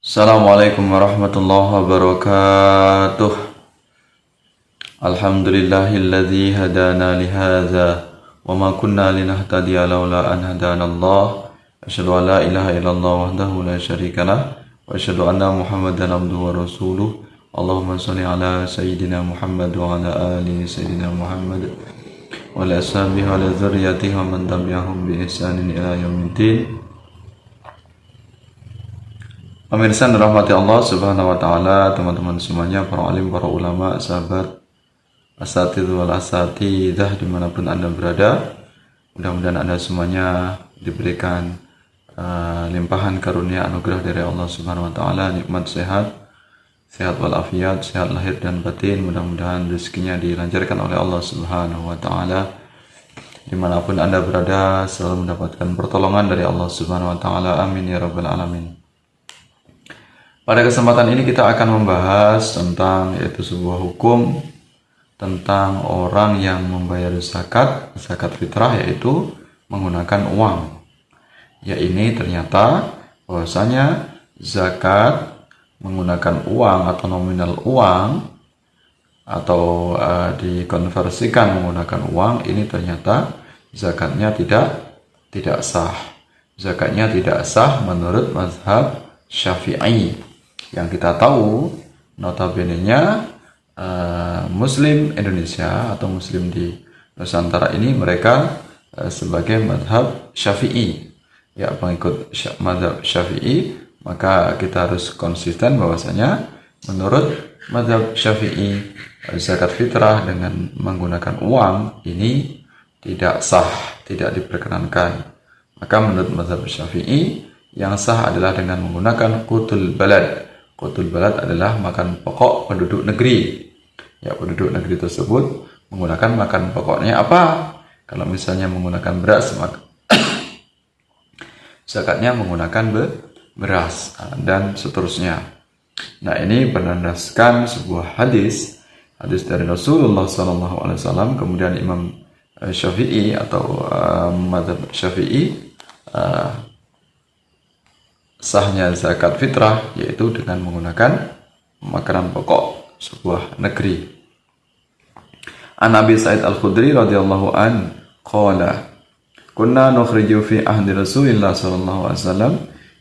Assalamualaikum warahmatullahi wabarakatuh. Alhamdulillahilladzi hadana lihadza wa ma kunna linahtadiya laula an hadanallah. Asyhadu an la ilaha illallah wahdahu la syarikalah wa asyhadu anna Muhammadan abduhu wa rasuluh. Allahumma shalli ala sayyidina Muhammad wa ala ali sayyidina Muhammad wa ala ashabihi wa ala dzurriyyatihi wa man tabi'ahum bi ihsanin ila yaumiddin. Pemirsa dirahmati Allah Subhanahu wa taala, teman-teman semuanya, para alim, para ulama, sahabat, asatidz wal asatidzah dimanapun Anda berada. Mudah-mudahan Anda semuanya diberikan limpahan karunia anugerah dari Allah Subhanahu wa taala, nikmat sehat walafiat, sehat lahir dan batin. Mudah-mudahan rezekinya dilancarkan oleh Allah Subhanahu wa taala. Dimanapun Anda berada selalu mendapatkan pertolongan dari Allah Subhanahu wa taala. Amin ya rabbal alamin. Pada kesempatan ini kita akan membahas tentang yaitu sebuah hukum tentang orang yang membayar zakat fitrah, yaitu menggunakan uang. Ya, ini ternyata bahwasanya zakat menggunakan uang atau nominal uang atau dikonversikan menggunakan uang, ini ternyata zakatnya tidak sah. Zakatnya tidak sah menurut mazhab Syafi'i. Yang kita tahu notabene-nya Muslim Indonesia atau Muslim di Nusantara ini mereka sebagai mazhab Syafi'i. Ya, pengikut mazhab Syafi'i, maka kita harus konsisten bahwasanya menurut mazhab Syafi'i zakat fitrah dengan menggunakan uang ini tidak sah, tidak diperkenankan. Maka menurut mazhab Syafi'i yang sah adalah dengan menggunakan qutul balad. Qutul balad adalah makan pokok penduduk negeri. Ya, penduduk negeri tersebut menggunakan makan pokoknya apa? Kalau misalnya menggunakan beras, maka zakatnya menggunakan beras dan seterusnya. Nah, ini berdasarkan sebuah hadis dari Rasulullah SAW. Kemudian Imam Syafi'i atau mazhab Syafi'i sahnya zakat fitrah yaitu dengan menggunakan makanan pokok sebuah negeri. An Abi Sa'id Al-Khudri radhiyallahu an qala kunna nukhriju fi ahdi Rasulillah sallallahu alaihi wasallam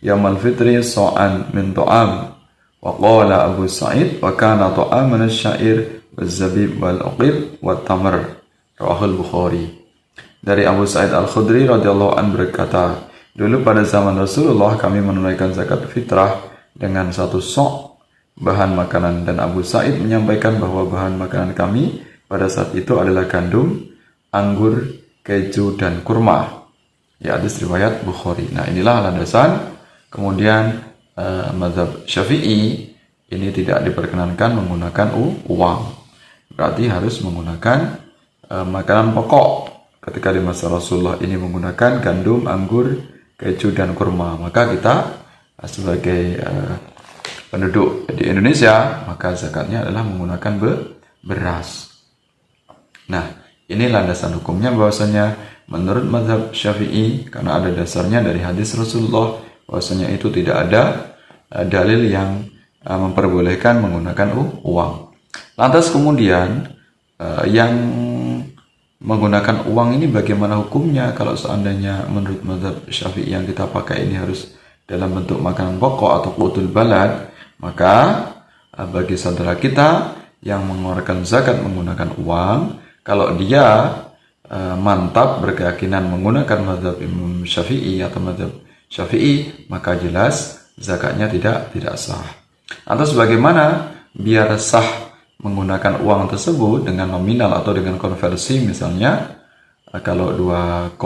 yaumal fitri sa'an min ta'am wa qala Abu Sa'id wa kana ta'aman asy-sya'ir waz-zabib wal-uqir wat-tamr, rawahul Bukhari. Dari Abu Sa'id Al-Khudri radhiyallahu an berkata, dulu pada zaman Rasulullah kami menunaikan zakat fitrah dengan satu sok bahan makanan, dan Abu Sa'id menyampaikan bahwa bahan makanan kami pada saat itu adalah gandum, anggur, keju, dan kurma. Ya, hadis riwayat Bukhari. Nah, inilah landasan. Kemudian mazhab Syafi'i ini tidak diperkenankan menggunakan uang. Berarti harus menggunakan makanan pokok. Ketika di masa Rasulullah ini menggunakan gandum, anggur, keju, dan kurma, maka kita sebagai penduduk di Indonesia, maka zakatnya adalah menggunakan beras. Nah, ini landasan hukumnya bahwasanya menurut mazhab Syafi'i, karena ada dasarnya dari hadis Rasulullah, bahwasanya itu tidak ada dalil yang memperbolehkan menggunakan uang. Lantas kemudian yang menggunakan uang ini bagaimana hukumnya? Kalau seandainya menurut mazhab Syafi'i yang kita pakai ini harus dalam bentuk makanan pokok atau qutul balad, maka bagi saudara kita yang mengeluarkan zakat menggunakan uang, kalau dia mantap berkeyakinan menggunakan mazhab Imam Syafi'i atau mazhab Syafi'i, maka jelas zakatnya tidak sah. Atau bagaimana biar sah menggunakan uang tersebut dengan nominal atau dengan konversi, misalnya kalau 2,5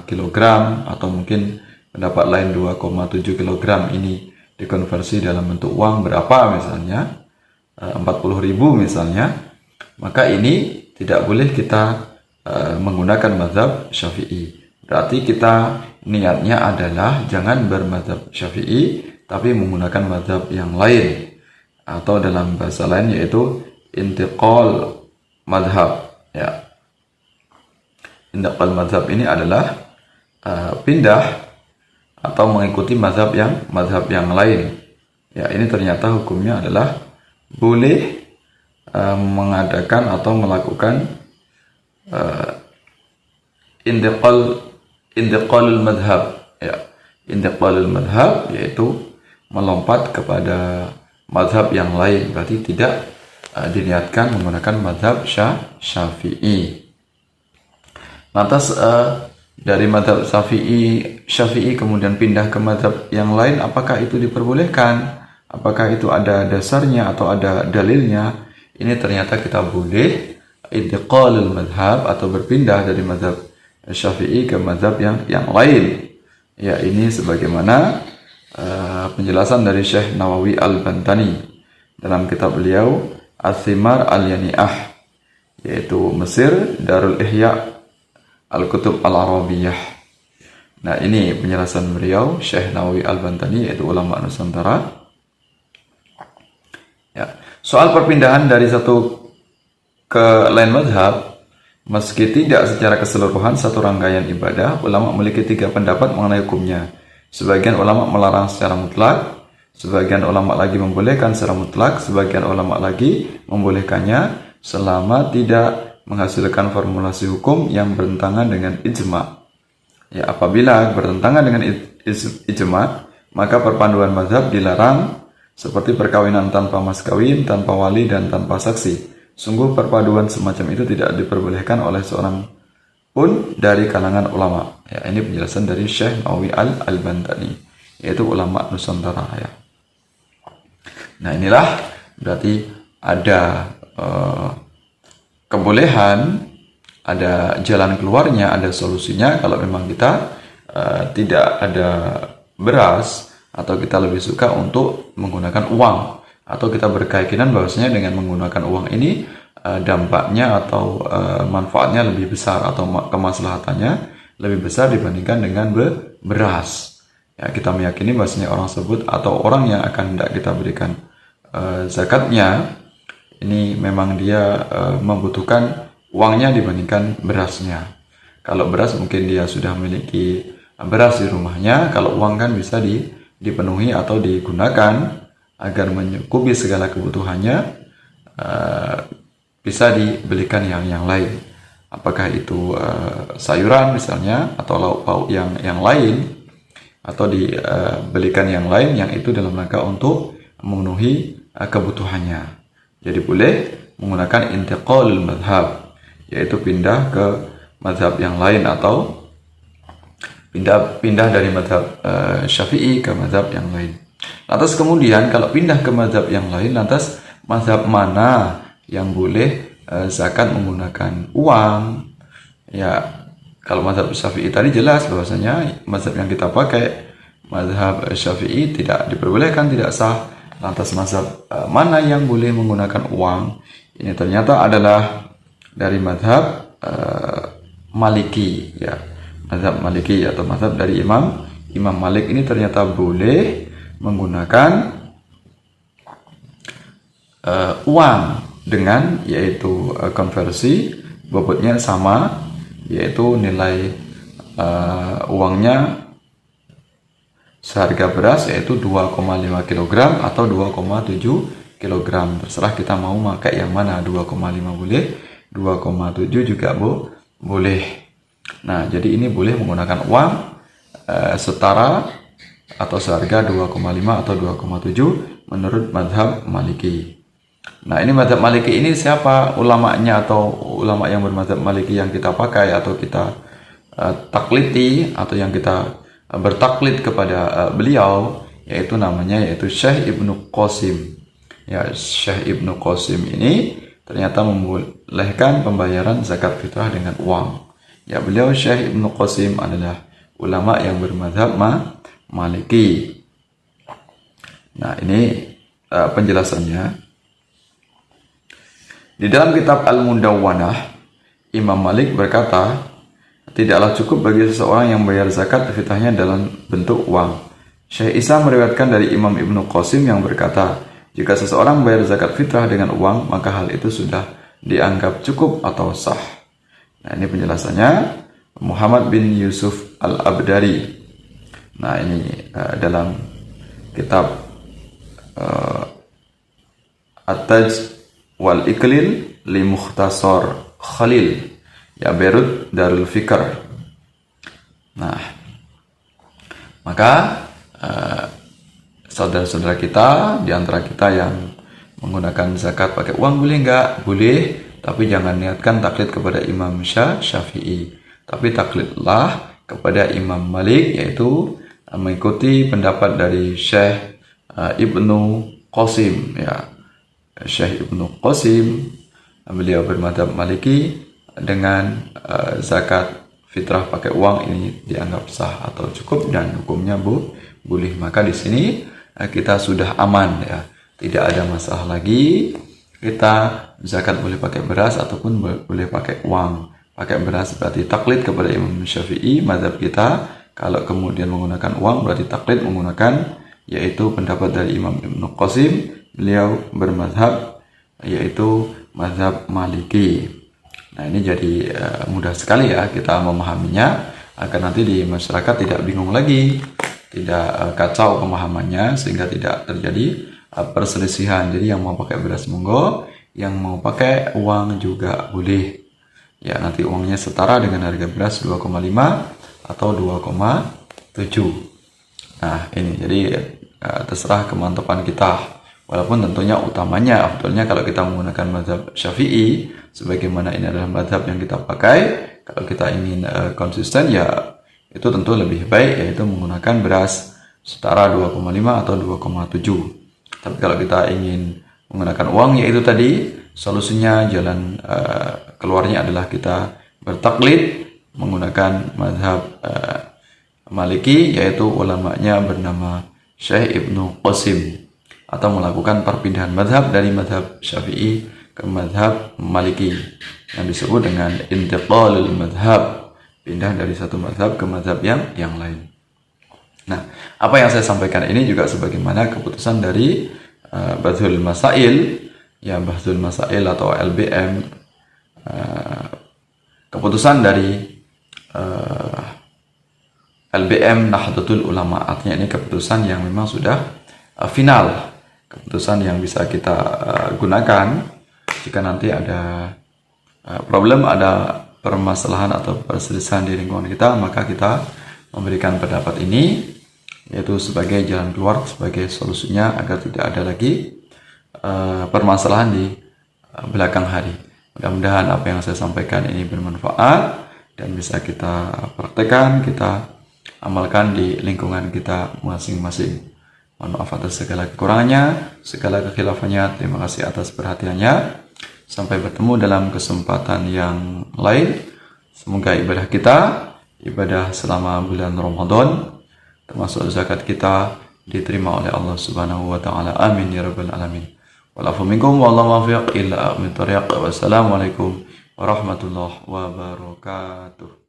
kg atau mungkin pendapat lain 2,7 kg ini dikonversi dalam bentuk uang berapa, misalnya 40.000 misalnya, maka ini tidak boleh kita menggunakan mazhab Syafi'i. Berarti kita niatnya adalah jangan bermazhab Syafi'i tapi menggunakan mazhab yang lain, atau dalam bahasa lain yaitu intiqal madhab. Ya, intiqal madhab ini adalah pindah atau mengikuti mazhab yang lain. Ya, ini ternyata hukumnya adalah boleh mengadakan atau melakukan intiqalul madhab. Ya, intiqalul madhab yaitu melompat kepada madhab yang lain, berarti tidak diniatkan menggunakan madhab Syafi'i. Lantas dari madhab Syafi'i kemudian pindah ke madhab yang lain, apakah itu diperbolehkan? Apakah itu ada dasarnya atau ada dalilnya? Ini ternyata kita boleh intiqalul madhab atau berpindah dari madhab Syafi'i ke madhab yang lain. Ya, ini sebagaimana penjelasan dari Syekh Nawawi Al-Bantani dalam kitab beliau Athimar Al-Yani'ah, yaitu Mesir Darul Ihya Al-Kutub Al-Arabiyah. Nah, ini penjelasan beliau Syekh Nawawi Al-Bantani, yaitu ulama Nusantara. Ya, soal perpindahan dari satu ke lain madhab, meski tidak secara keseluruhan satu rangkaian ibadah, ulama memiliki 3 pendapat mengenai hukumnya. Sebagian ulama melarang secara mutlak, sebagian ulama lagi membolehkan secara mutlak, sebagian ulama lagi membolehkannya selama tidak menghasilkan formulasi hukum yang bertentangan dengan ijma. Ya, apabila bertentangan dengan ijma, maka perpaduan mazhab dilarang, seperti perkawinan tanpa mas kawin, tanpa wali, dan tanpa saksi. Sungguh perpaduan semacam itu tidak diperbolehkan oleh seorang pun dari kalangan ulama. Ya, ini penjelasan dari Syekh Nawawi Al-Bantani, yaitu ulama Nusantara. Ya. Nah, inilah berarti ada kebolehan, ada jalan keluarnya, ada solusinya kalau memang kita tidak ada beras, atau kita lebih suka untuk menggunakan uang, atau kita berkeyakinan bahwasanya dengan menggunakan uang ini dampaknya atau manfaatnya lebih besar, atau kemaslahatannya lebih besar dibandingkan dengan beras. Ya, kita meyakini bahwasanya orang tersebut atau orang yang akan hendak kita berikan zakatnya ini memang dia membutuhkan uangnya dibandingkan berasnya. Kalau beras mungkin dia sudah memiliki beras di rumahnya, kalau uang kan bisa dipenuhi atau digunakan agar mencukupi segala kebutuhannya, bisa dibelikan yang lain. Apakah itu sayuran misalnya, atau lauk pauk yang lain, atau dibelikan yang lain yang itu dalam rangka untuk memenuhi kebutuhannya. Jadi boleh menggunakan intiqalul madhab, yaitu pindah ke madhab yang lain, atau pindah dari madhab Syafi'i ke madhab yang lain. Lantas kemudian kalau pindah ke madhab yang lain, lantas madhab mana yang boleh zakat menggunakan uang? Ya, kalau madhab Syafi'i tadi jelas bahwasanya madhab yang kita pakai, madhab Syafi'i, tidak diperbolehkan, tidak sah. Lantas mazhab mana yang boleh menggunakan uang? Ini ternyata adalah dari mazhab Maliki, ya. Mazhab Maliki atau mazhab dari Imam Malik ini ternyata boleh menggunakan uang dengan, yaitu konversi bobotnya sama, yaitu nilai uangnya seharga beras yaitu 2,5 kg atau 2,7 kg. Terserah kita mau pakai yang mana, 2,5 boleh, 2,7 juga boleh. Nah, jadi ini boleh menggunakan uang setara atau seharga 2,5 atau 2,7 menurut mazhab Maliki. Nah, ini mazhab Maliki ini siapa ulamanya atau ulama yang bermazhab Maliki yang kita pakai atau kita takliti, atau yang kita bertaklid kepada beliau, yaitu namanya Syekh Ibnu Qasim. Ya, Syekh Ibnu Qasim ini ternyata membolehkan pembayaran zakat fitrah dengan uang. Ya, beliau Syekh Ibnu Qasim adalah ulama yang bermazhab Maliki. Nah, ini penjelasannya. Di dalam kitab Al-Mudawwanah, Imam Malik berkata, tidaklah cukup bagi seseorang yang bayar zakat fitrahnya dalam bentuk uang. Syekh Isa meriwayatkan dari Imam Ibnu Qasim yang berkata, jika seseorang bayar zakat fitrah dengan uang, maka hal itu sudah dianggap cukup atau sah. Nah, ini penjelasannya Muhammad bin Yusuf Al-Abdari. Nah, ini dalam kitab At-Taj wal Iklil li Mukhtasar Khalil, ya Beirut Darul Fikr. Nah, maka saudara-saudara kita di antara kita yang menggunakan zakat pakai uang boleh nggak? Boleh, tapi jangan niatkan taklid kepada Imam Syafi'i, tapi taklidlah kepada Imam Malik, yaitu mengikuti pendapat dari Syekh Ibnu Qasim, ya. Syekh Ibnu Qasim, beliau bermadzhab Maliki, dengan zakat fitrah pakai uang ini dianggap sah atau cukup dan hukumnya boleh. Maka di sini kita sudah aman, ya, tidak ada masalah lagi. Kita zakat boleh pakai beras ataupun boleh pakai uang. Pakai beras berarti taklid kepada Imam Syafi'i, mazhab kita. Kalau kemudian menggunakan uang berarti taklid menggunakan, yaitu pendapat dari Imam Ibnu Qasim. Beliau bermazhab yaitu mazhab Maliki. Nah, ini jadi mudah sekali ya kita memahaminya, agar nanti di masyarakat tidak bingung lagi, tidak kacau pemahamannya, sehingga tidak terjadi perselisihan. Jadi yang mau pakai beras monggo, yang mau pakai uang juga boleh. Ya, nanti uangnya setara dengan harga beras 2,5 atau 2,7. Nah, ini jadi terserah kemantapan kita. Walaupun tentunya utamanya, afdalnya kalau kita menggunakan mazhab Syafi'i, sebagaimana ini adalah mazhab yang kita pakai. Kalau kita ingin konsisten, ya itu tentu lebih baik, yaitu menggunakan beras setara 2,5 atau 2,7. Tapi kalau kita ingin menggunakan uang, yaitu tadi solusinya, jalan keluarnya adalah kita bertaklid menggunakan mazhab Maliki, yaitu ulamanya bernama Syekh Ibnu Qasim, atau melakukan perpindahan mazhab dari mazhab Syafi'i ke mazhab Maliki, yang disebut dengan intiqalul mazhab, pindah dari satu mazhab ke mazhab yang lain. Nah, apa yang saya sampaikan ini juga sebagaimana keputusan dari Bahthul Masail, ya, Bahthul Masail atau LBM, keputusan dari LBM Nahdlatul Ulama. Artinya ini keputusan yang memang sudah final, keputusan yang bisa kita gunakan jika nanti ada problem, ada permasalahan atau perselisihan di lingkungan kita, maka kita memberikan pendapat ini, yaitu sebagai jalan keluar, sebagai solusinya, agar tidak ada lagi permasalahan di belakang hari. Mudah-mudahan apa yang saya sampaikan ini bermanfaat dan bisa kita praktekkan, kita amalkan di lingkungan kita masing-masing. Mohon maaf atas segala kekurangannya, segala kekhilafannya. Terima kasih atas perhatiannya. Sampai bertemu dalam kesempatan yang lain. Semoga ibadah kita, ibadah selama bulan Ramadan, termasuk zakat kita, diterima oleh Allah Subhanahu wa taala. Amin ya rabbal alamin. Walafu minkum wallahu muwaffiq ila aqwamit thoriq. Wassalamualaikum warahmatullahi wabarakatuh.